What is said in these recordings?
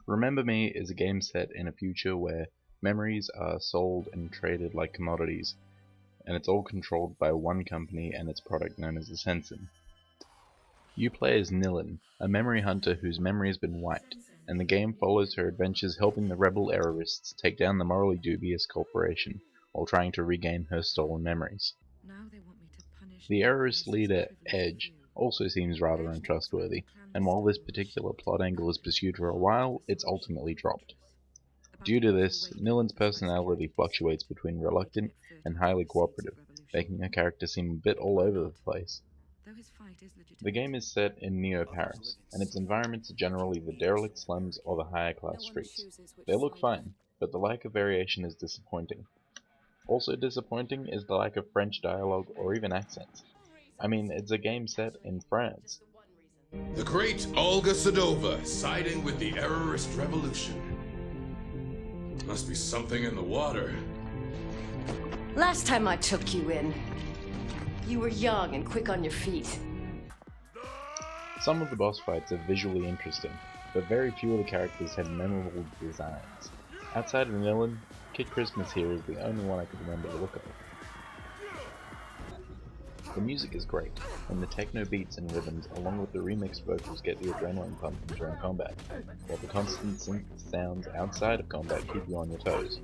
Remember Me is a game set in a future where memories are sold and traded like commodities, and it's all controlled by one company and its product known as a sensor. You play as Nilin, a memory hunter whose memory has been wiped, and the game follows her adventures helping the rebel terrorists take down the morally dubious corporation, while trying to regain her stolen memories. The terrorist leader, Edge, also seems rather untrustworthy, and while this particular plot angle is pursued for a while, it's ultimately dropped. Due to this, Nilin's personality fluctuates between reluctant and highly cooperative, making her character seem a bit all over the place. The game is set in Neo-Paris, and its environments are generally the derelict slums or the higher class streets. They look fine, but the lack of variation is disappointing. Also disappointing is the lack of French dialogue or even accents. I mean, it's a game set in France. The great Olga Sedova siding with the terrorist revolution. Must be something in the water. Last time I took you in, you were young and quick on your feet. Some of the boss fights are visually interesting, but very few of the characters have memorable designs. Outside of Nilin, Kid Christmas here is the only one I could remember the look of. The music is great, and the techno beats and rhythms along with the remixed vocals get the adrenaline pumping during combat, while the constant synth sounds outside of combat keep you on your toes.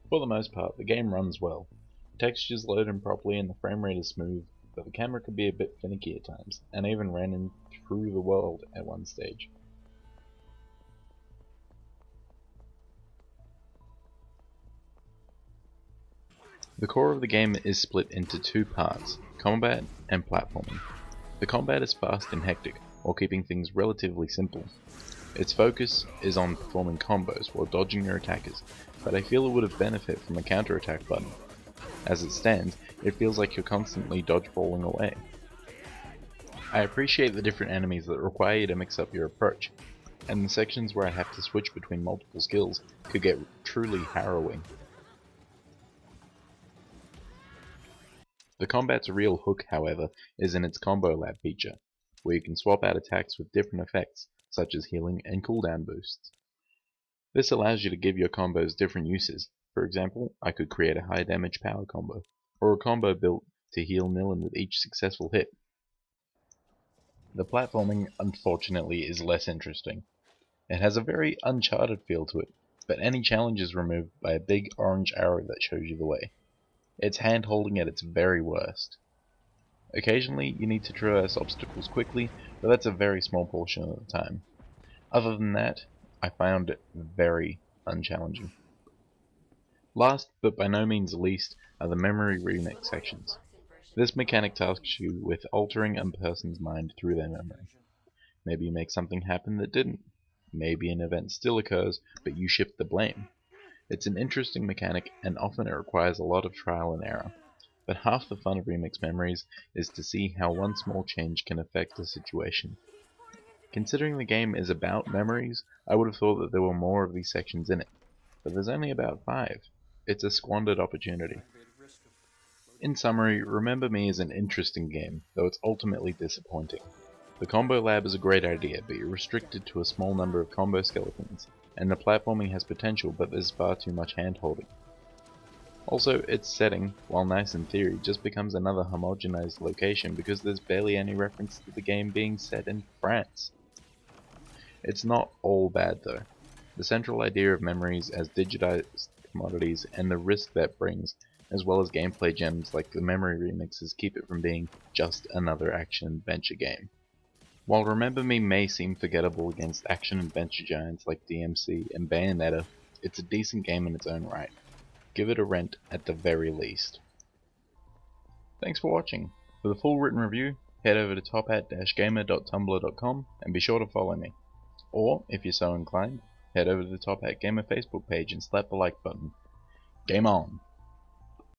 For the most part, the game runs well. Textures load in properly and the frame rate is smooth, but the camera could be a bit finicky at times, and even ran in through the world at one stage. The core of the game is split into two parts, combat and platforming. The combat is fast and hectic, while keeping things relatively simple. Its focus is on performing combos while dodging your attackers, but I feel it would have benefited from a counter-attack button. As it stands, it feels like you're constantly dodgeballing away. I appreciate the different enemies that require you to mix up your approach, and the sections where I have to switch between multiple skills could get truly harrowing. The combat's real hook, however, is in its Combo Lab feature, where you can swap out attacks with different effects, such as healing and cooldown boosts. This allows you to give your combos different uses. For example, I could create a high damage power combo, or a combo built to heal Nilin with each successful hit. The platforming, unfortunately, is less interesting. It has a very Uncharted feel to it, but any challenge is removed by a big orange arrow that shows you the way. It's hand-holding at its very worst. Occasionally, you need to traverse obstacles quickly, but that's a very small portion of the time. Other than that, I found it very unchallenging. Last, but by no means least, are the memory remix sections. This mechanic tasks you with altering a person's mind through their memory. Maybe you make something happen that didn't. Maybe an event still occurs, but you shift the blame. It's an interesting mechanic, and often it requires a lot of trial and error. But half the fun of remix memories is to see how one small change can affect a situation. Considering the game is about memories, I would have thought that there were more of these sections in it, but there's only about 5. It's a squandered opportunity. In summary, Remember Me is an interesting game, though it's ultimately disappointing. The Combo Lab is a great idea, but you're restricted to a small number of combo skeletons, and the platforming has potential, but there's far too much hand-holding. Also, its setting, while nice in theory, just becomes another homogenized location because there's barely any reference to the game being set in France. It's not all bad though. The central idea of memories as digitized commodities and the risk that brings, as well as gameplay gems like the memory remixes, keep it from being just another action-adventure game. While Remember Me may seem forgettable against action-adventure giants like DMC and Bayonetta, it's a decent game in its own right. Give it a rent at the very least. Thanks for watching. For the full written review, head over to tophat-gamer.tumblr.com and be sure to follow me. Or, if you're so inclined, head over to the Top Hat Gamer Facebook page and slap the like button. Game on!